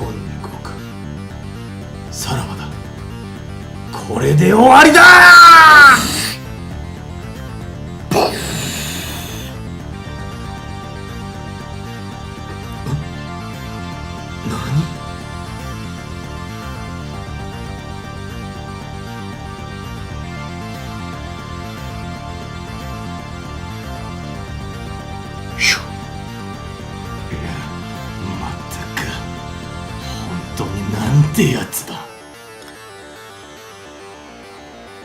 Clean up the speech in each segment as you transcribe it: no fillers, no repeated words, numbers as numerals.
孫悟空さらばだ。これで終わりだ。なんてやつだ。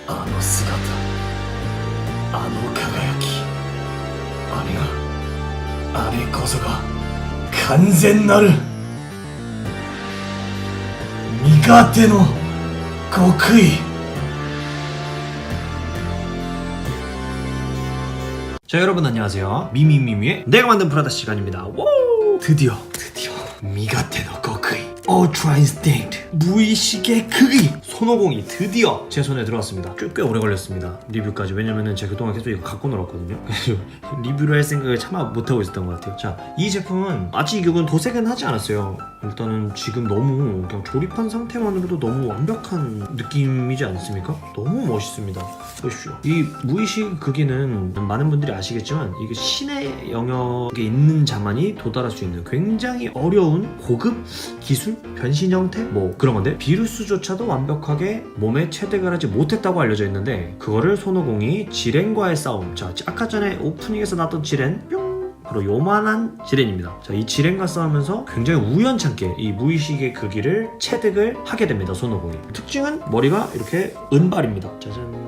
あの姿、あの輝き、あれこそが完全なる苦手の極意。 자, 여러분 안녕하세요. 미미미미의 내가 만든 프라다 시간입니다. 오! 드디어 미가테노 거크이 울트라 인스팅트 무의식의 극이 손오공이 드디어 제 손에 들어왔습니다. 꽤 오래 걸렸습니다, 리뷰까지. 왜냐면은 제가 그동안 계속 이거 갖고 놀았거든요. 그래서 리뷰를 할 생각을 차마 못하고 있었던 것 같아요. 자, 이 제품은 아직 이건 도색은 하지 않았어요. 일단은 지금 너무 그냥 조립한 상태만으로도 너무 완벽한 느낌이지 않습니까? 너무 멋있습니다. 보십시오. 이 무의식 극이는 많은 분들이 아시겠지만 이게 신의 영역에 있는 자만이 도달할 수 있는 굉장히 어려운 고급 기술? 변신 형태? 뭐 그런 건데, 비루스조차도 완벽하게 몸에 체득을 하지 못했다고 알려져 있는데, 그거를 손오공이 지렌과의 싸움. 자, 아까 전에 오프닝에서 나왔던 지렌 뿅! 바로 요만한 지렌입니다. 자, 이 지렌과 싸우면서 굉장히 우연찮게 이 무의식의 극기를 체득을 하게 됩니다, 손오공이. 특징은 머리가 이렇게 은발입니다. 짜잔.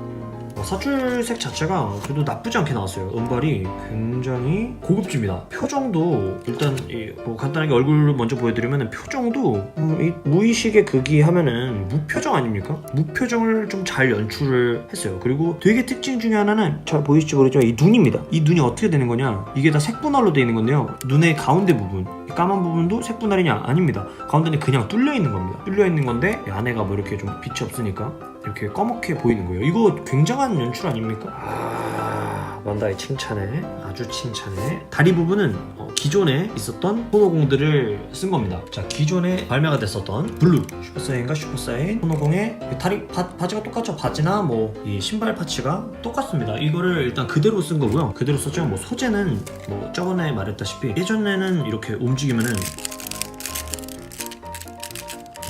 사출색 자체가 그래도 나쁘지 않게 나왔어요. 은발이 굉장히 고급집니다. 표정도 일단 뭐 간단하게 얼굴 먼저 보여드리면, 표정도 이 무의식의 극이 하면은 무표정 아닙니까? 무표정을 좀 잘 연출을 했어요. 그리고 되게 특징 중에 하나는, 잘 보이실지 모르지만 이 눈입니다. 이 눈이 어떻게 되는 거냐, 이게 다 색분할로 되어 있는 건데요, 눈의 가운데 부분, 이 까만 부분도 색분할이냐? 아닙니다. 가운데는 그냥 뚫려 있는 겁니다. 뚫려 있는 건데 이 안에가 뭐 이렇게 좀 빛이 없으니까 이렇게 검게 보이는 거예요. 이거 굉장한 연출 아닙니까? 만다이 칭찬해. 아주 칭찬해. 다리 부분은 기존에 있었던 손오공들을 쓴 겁니다. 자, 기존에 발매가 됐었던 블루 슈퍼사이언과 슈퍼사이언 손오공의 다리 바지가 똑같죠. 바지나 뭐 이 신발 파츠가 똑같습니다. 이거를 일단 그대로 쓴 거고요. 그대로 썼죠. 뭐 소재는 뭐 저번에 말했다시피 예전에는 이렇게 움직이면은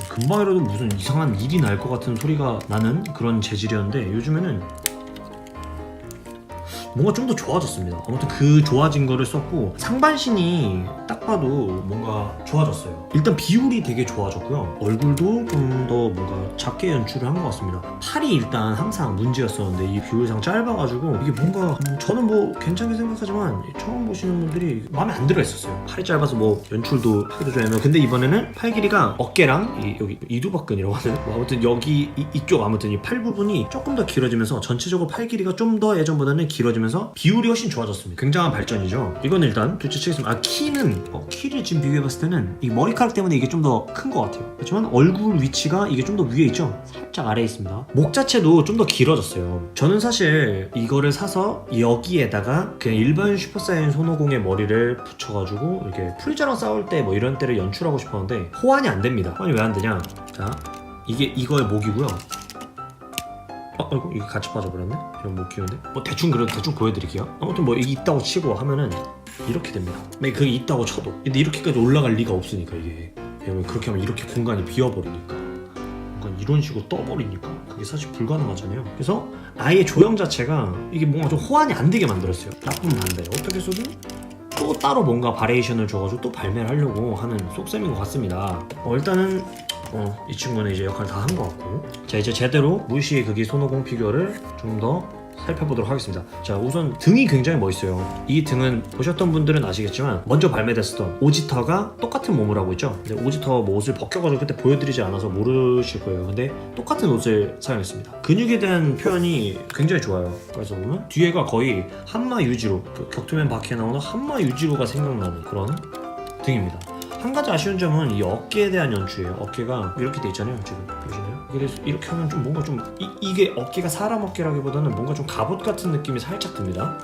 금방이라도 무슨 이상한 일이 날 것 같은 소리가 나는 그런 재질이었는데, 요즘에는 뭔가 좀 더 좋아졌습니다. 아무튼 그 좋아진 거를 썼고, 상반신이 딱 봐도 뭔가 좋아졌어요. 일단 비율이 되게 좋아졌고요. 얼굴도 좀 더 뭔가 작게 연출을 한 것 같습니다. 팔이 일단 항상 문제였었는데 이 비율상 짧아가지고 이게 뭔가 저는 뭐 괜찮게 생각하지만 처음 보시는 분들이 마음에 안 들어 했었어요. 팔이 짧아서 뭐 연출도 하기도 좀 애매해요. 근데 이번에는 팔 길이가 어깨랑 여기 이두박근이라고 하는, 뭐 아무튼 여기 이쪽 아무튼 이 팔 부분이 조금 더 길어지면서 전체적으로 팔 길이가 좀 더 예전보다는 길어지면서 비율이 훨씬 좋아졌습니다. 굉장한 발전이죠. 이건 일단 둘째치겠습니다. 키를 지금 비교해봤을 때는 이 머리카락 때문에 이게 좀 더 큰 것 같아요. 그렇지만 얼굴 위치가 이게 좀 더 위에 있죠? 살짝 아래에 있습니다. 목 자체도 좀 더 길어졌어요. 저는 사실 이거를 사서 여기에다가 그냥 일반 슈퍼사이언 손오공의 머리를 붙여가지고 이렇게 풀자랑 싸울 때 뭐 이런 때를 연출하고 싶었는데 호환이 안 됩니다. 호환이 왜 안 되냐? 자, 이게 이거의 목이고요. 아이고, 이게 같이 빠져버렸네? 이런 목 키우는데? 뭐 대충 보여드릴게요. 아무튼 뭐 이게 있다고 치고 하면은 이렇게 됩니다. 그게 있다고 쳐도. 근데 이렇게까지 올라갈 리가 없으니까 이게. 왜냐면 그렇게 하면 이렇게 공간이 비어버리니까. 약간 이런 식으로 떠버리니까 그게 사실 불가능하잖아요. 그래서 아예 조형 자체가 이게 뭔가 좀 호환이 안 되게 만들었어요. 나쁜 반대. 어떻게 해서든 또 따로 뭔가 바리에이션을 줘가지고 또 발매를 하려고 하는 속셈인 것 같습니다. 일단은 이 친구는 이제 역할을 다 한 것 같고, 자, 이제 제대로 무의식의 극이 손오공 피규어를 좀 더 살펴보도록 하겠습니다. 자, 우선 등이 굉장히 멋있어요. 이 등은 보셨던 분들은 아시겠지만 먼저 발매됐었던 오지터가 똑같은 몸을 하고 있죠. 근데 오지터 뭐 옷을 벗겨가지고 그때 보여드리지 않아서 모르실 거예요. 근데 똑같은 옷을 사용했습니다. 근육에 대한 표현이 굉장히 좋아요. 그래서 보면 뒤에가 거의 한마 유지로, 격투맨 바퀴에 나오는 한마 유지로가 생각나는 그런 등입니다. 한 가지 아쉬운 점은 이 어깨에 대한 연출이에요. 어깨가 이렇게 돼 있잖아요. 지금 보시나요? 그래서 이렇게 하면 좀 뭔가 좀 이게 어깨가 사람 어깨라기보다는 뭔가 좀 갑옷 같은 느낌이 살짝 듭니다.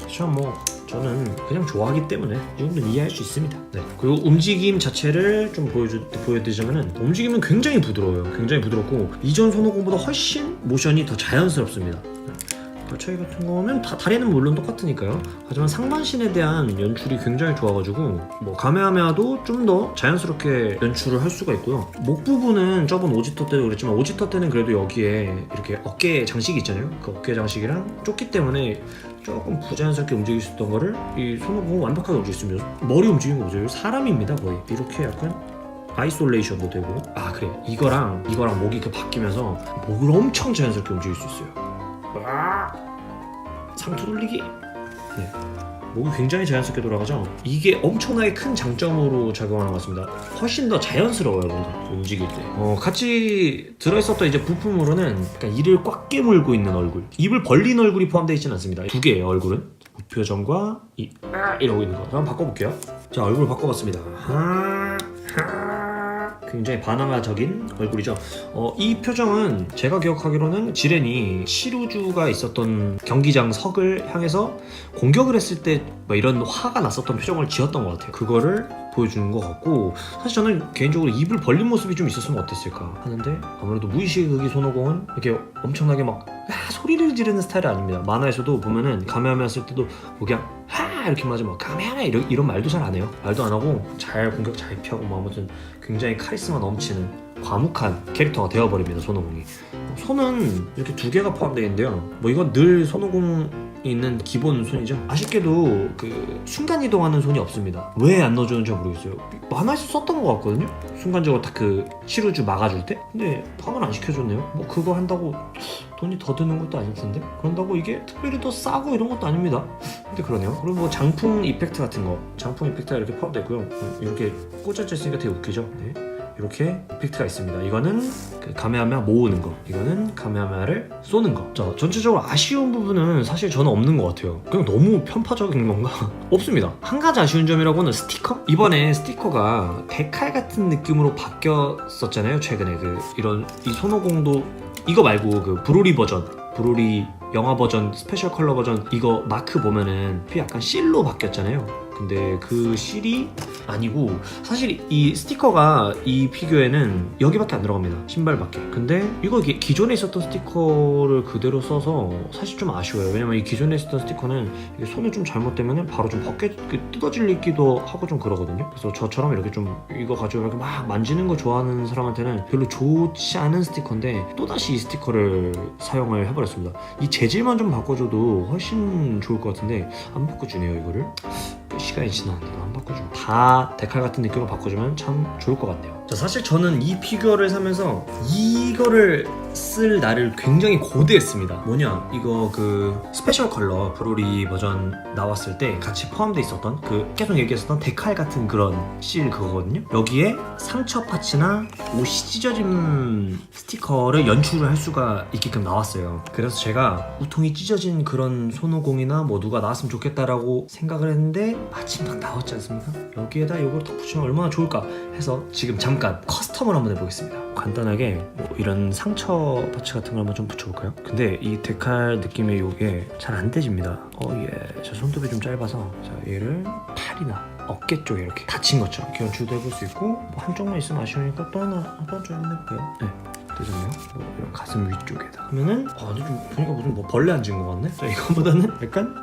참 뭐 저는 그냥 좋아하기 때문에 이 정도는 이해할 수 있습니다. 네. 그리고 움직임 자체를 좀 보여드리자면은 움직임은 굉장히 부드러워요. 굉장히 부드럽고 이전 손오공보다 훨씬 모션이 더 자연스럽습니다. 차이 같은 거는 다리는 물론 똑같으니까요. 하지만 상반신에 대한 연출이 굉장히 좋아가지고 뭐 가메하메하도 좀 더 자연스럽게 연출을 할 수가 있고요. 목 부분은 저번 오지터 때도 그랬지만 오지터 때는 그래도 여기에 이렇게 어깨 장식이 있잖아요. 그 어깨 장식이랑 조끼 때문에 조금 부자연스럽게 움직일 수 있던 거를 이 손오공은 완벽하게 움직일 수 있습니다. 머리 움직이는 거 보세요. 사람입니다 거의. 이렇게 약간 아이솔레이션도 되고 그래 이거랑 목이 이렇게 바뀌면서 목을 엄청 자연스럽게 움직일 수 있어요. 상투 돌리기. 네. 목이 굉장히 자연스럽게 돌아가죠. 이게 엄청나게 큰 장점으로 작용하는 것 같습니다. 훨씬 더 자연스러워요 뭔가 움직일 때. 같이 들어있었던 이제 부품으로는 약간 이를 꽉 깨물고 있는 얼굴, 입을 벌린 얼굴이 포함되어 있지는 않습니다. 두 개예요 얼굴은. 무표정과 이러고 있는 거. 한번 바꿔볼게요. 자 얼굴 바꿔봤습니다. 굉장히 바나나적인 얼굴이죠. 이 표정은 제가 기억하기로는 지렌이 시루주가 있었던 경기장 석을 향해서 공격을 했을 때 뭐 이런 화가 났었던 표정을 지었던 것 같아요. 그거를 보여주는 것 같고 사실 저는 개인적으로 입을 벌린 모습이 좀 있었으면 어땠을까 하는데 아무래도 무의식의 극이 손오공은 이렇게 엄청나게 막 소리를 지르는 스타일이 아닙니다. 만화에서도 보면은 가메하메 했을 때도 뭐 그냥 이렇게 맞으면 가메하메 이런 말도 잘 안 해요. 말도 안 하고 잘 공격 잘 피하고 뭐 아무튼 굉장히 카리스마 넘치는 과묵한 캐릭터가 되어버립니다. 손오공이. 손은 이렇게 두 개가 포함되어 있는데요. 뭐 이건 늘 손오공이 있는 기본 손이죠. 아쉽게도 그 순간 이동하는 손이 없습니다. 왜 안 넣어주는지 모르겠어요. 만화에서 썼던 것 같거든요. 순간적으로 딱 그 시루주 막아줄 때. 근데 파악을 안 시켜줬네요. 뭐 그거 한다고 돈이 더 드는 것도 아닐 텐데 그런다고 이게 특별히 더 싸고 이런 것도 아닙니다. 근데 그러네요. 그리고 뭐 장풍 이펙트 같은 거, 장풍 이펙트가 이렇게 포함되어 있고요. 이렇게 꽂아져 있으니까 되게 웃기죠. 네. 이렇게 이펙트가 있습니다. 이거는 그 가메하메하 모으는 거, 이거는 가메하메하를 쏘는 거. 자, 전체적으로 아쉬운 부분은 사실 저는 없는 것 같아요. 그냥 너무 편파적인 건가? 없습니다. 한 가지 아쉬운 점이라고는 스티커? 이번에 스티커가 데칼 같은 느낌으로 바뀌었었잖아요. 최근에 이런 이 손오공도 이거 말고 그 브로리 버전, 브로리 영화 버전, 스페셜 컬러 버전 이거 마크 보면은 약간 실로 바뀌었잖아요. 근데 그 실이 아니고 사실 이 스티커가 이 피규어에는 여기밖에 안 들어갑니다. 신발밖에. 근데 이거 기존에 있었던 스티커를 그대로 써서 사실 좀 아쉬워요. 왜냐면 이 기존에 있었던 스티커는 손에 좀 잘못되면 바로 좀 뜯어질기도 하고 좀 그러거든요. 그래서 저처럼 이렇게 좀 이거 가지고 이렇게 막 만지는 거 좋아하는 사람한테는 별로 좋지 않은 스티커인데 또다시 이 스티커를 사용을 해버렸습니다. 이 재질만 좀 바꿔줘도 훨씬 좋을 것 같은데 안 바꿔주네요 이거를. 시간이 지났는데도 안 바꿔주면 다 데칼 같은 느낌으로 바꿔주면 참 좋을 것 같네요. 자, 사실 저는 이 피규어를 사면서 이거를 쓸 날을 굉장히 고대했습니다. 뭐냐, 이거 그 스페셜 컬러 브로리 버전 나왔을 때 같이 포함되어 있었던 그 계속 얘기했었던 데칼 같은 그런 실 그거거든요. 여기에 상처 파츠나 옷이 찢어진 스티커를 연출을 할 수가 있게끔 나왔어요. 그래서 제가 우통이 찢어진 그런 손오공이나 뭐 누가 나왔으면 좋겠다라고 생각을 했는데 마침 딱 나왔지 않습니까? 여기에다 이걸 딱 붙이면 얼마나 좋을까 해서 지금 잠깐 커스텀을 한번 해보겠습니다. 간단하게 뭐 이런 상처 파츠 같은 걸 한번 좀 붙여볼까요? 근데 이 데칼 느낌의 요게 잘 안 떼집니다. 제 손톱이 좀 짧아서 자, 얘를 팔이나 어깨 쪽에 이렇게 다친 것처럼 이렇게 연출도 해볼 수 있고 뭐 한쪽만 있으면 아쉬우니까 또 하나 좀 해볼까요? 네. 되잖아요. 뭐 이런 가슴 위쪽에다 하면은 근데 좀 보니까 무슨 뭐 벌레 앉은 것 같네? 자, 이거보다는 약간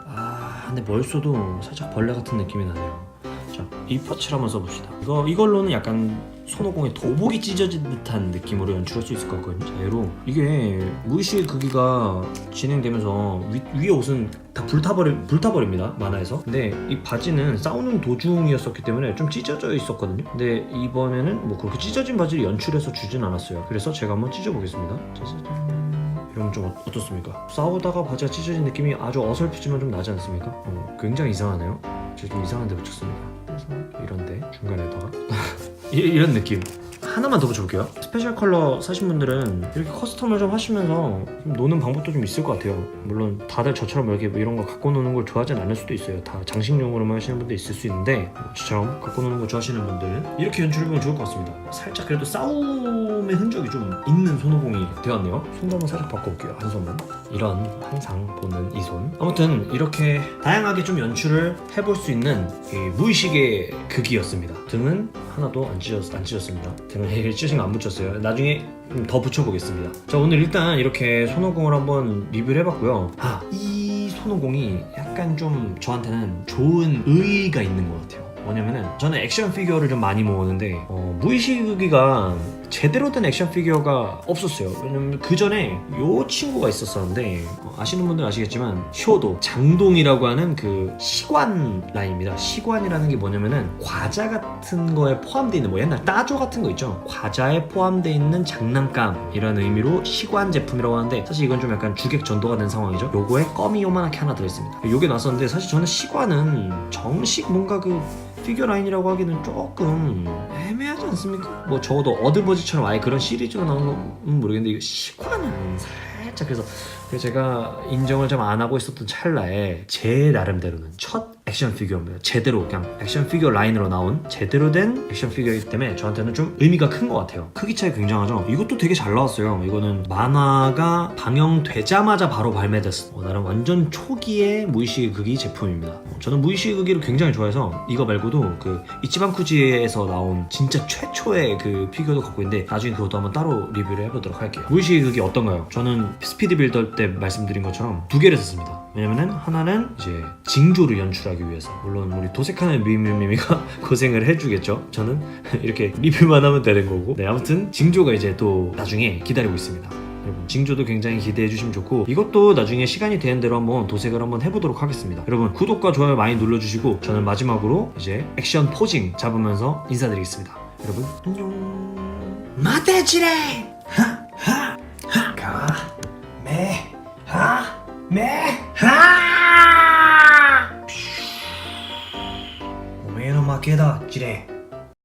근데 뭘 써도 살짝 벌레 같은 느낌이 나네요. 자, 이 파츠를 한번 써봅시다. 이걸로는 약간 손오공의 도복이 찢어진 듯한 느낌으로 연출할 수 있을 것 같거든요. 자, 얘로 이게 무의식의 극기가 진행되면서 위에 옷은 다 불타버립니다 만화에서. 근데 이 바지는 싸우는 도중이었었기 때문에 좀 찢어져 있었거든요. 근데 이번에는 뭐 그렇게 찢어진 바지를 연출해서 주진 않았어요. 그래서 제가 한번 찢어보겠습니다. 짜자잔. 이러면 좀 어떻습니까? 싸우다가 바지가 찢어진 느낌이 아주 어설프지만 좀 나지 않습니까? 굉장히 이상하네요. 제가 좀 이상한 데 붙였습니다. 그래서 이런데 중간에다가 이런 느낌. 하나만 더 붙여볼게요. 스페셜 컬러 사신 분들은 이렇게 커스텀을 좀 하시면서 좀 노는 방법도 좀 있을 것 같아요. 물론 다들 저처럼 이렇게 뭐 이런 거 갖고 노는 걸 좋아하진 않을 수도 있어요. 다 장식용으로만 하시는 분도 있을 수 있는데 저처럼 갖고 노는 거 좋아하시는 분들은 이렇게 연출해보면 좋을 것 같습니다. 살짝 그래도 싸움의 흔적이 좀 있는 손오공이 되었네요. 손도 한번 살짝 바꿔볼게요. 한 손은 이런 항상 보는 이 손. 아무튼 이렇게 다양하게 좀 연출을 해볼 수 있는 이 무의식의 극이었습니다. 등은 하나도 안 찢었습니다. 등은 찢어진 거 안 붙였어요. 나중에 더 붙여보겠습니다. 자, 오늘 일단 이렇게 손오공을 한번 리뷰를 해봤고요. 이 손오공이 약간 좀 저한테는 좋은 의의가 있는 것 같아요. 뭐냐면은 저는 액션 피규어를 좀 많이 모으는데 무의식의가 제대로 된 액션 피규어가 없었어요. 왜냐면 그 전에 요 친구가 있었었는데 아시는 분들은 아시겠지만 효도 장동이라고 하는 그 시관 라인입니다. 시관이라는 게 뭐냐면은 과자 같은 거에 포함되어 있는 뭐 옛날 따조 같은 거 있죠. 과자에 포함되어 있는 장난감이라는 의미로 시관 제품이라고 하는데 사실 이건 좀 약간 주객 전도가 된 상황이죠. 요거에 껌이 요만하게 하나 들어있습니다. 요게 나왔었는데 사실 저는 시관은 정식 뭔가 그 피규어 라인이라고 하기는 조금 애매하지 않습니까? 뭐 적어도 어드버지처럼 아예 그런 시리즈로 나오는 건 모르겠는데 이거 시관은 살짝 그래서 제가 인정을 좀 안 하고 있었던 찰나에 제 나름대로는 첫 액션 피규어입니다. 제대로 그냥 액션 피규어 라인으로 나온 제대로 된 액션 피규어이기 때문에 저한테는 좀 의미가 큰 것 같아요. 크기 차이 굉장하죠. 이것도 되게 잘 나왔어요. 이거는 만화가 방영되자마자 바로 발매됐어. 나름 완전 초기의 무의식의 극이 제품입니다. 저는 무의식의 극이를 굉장히 좋아해서 이거 말고도 그 이치반 쿠지에서 나온 진짜 최초의 그 피규어도 갖고 있는데 나중에 그것도 한번 따로 리뷰를 해보도록 할게요. 무의식의 극이 어떤가요? 저는 스피드 빌더 때 말씀드린 것처럼 두 개를 샀습니다. 왜냐면은 하나는 이제 징조를 연출하기 위해서, 물론 우리 도색하는 미미미미가 고생을 해주겠죠. 저는 이렇게 리뷰만 하면 되는 거고. 네, 아무튼 징조가 이제 또 나중에 기다리고 있습니다. 여러분 징조도 굉장히 기대해 주시면 좋고 이것도 나중에 시간이 되는 대로 한번 도색을 한번 해보도록 하겠습니다. 여러분 구독과 좋아요 많이 눌러주시고 저는 마지막으로 이제 액션 포징 잡으면서 인사드리겠습니다. 여러분 안녕. 마테지레おめえの負けだ、ジレン。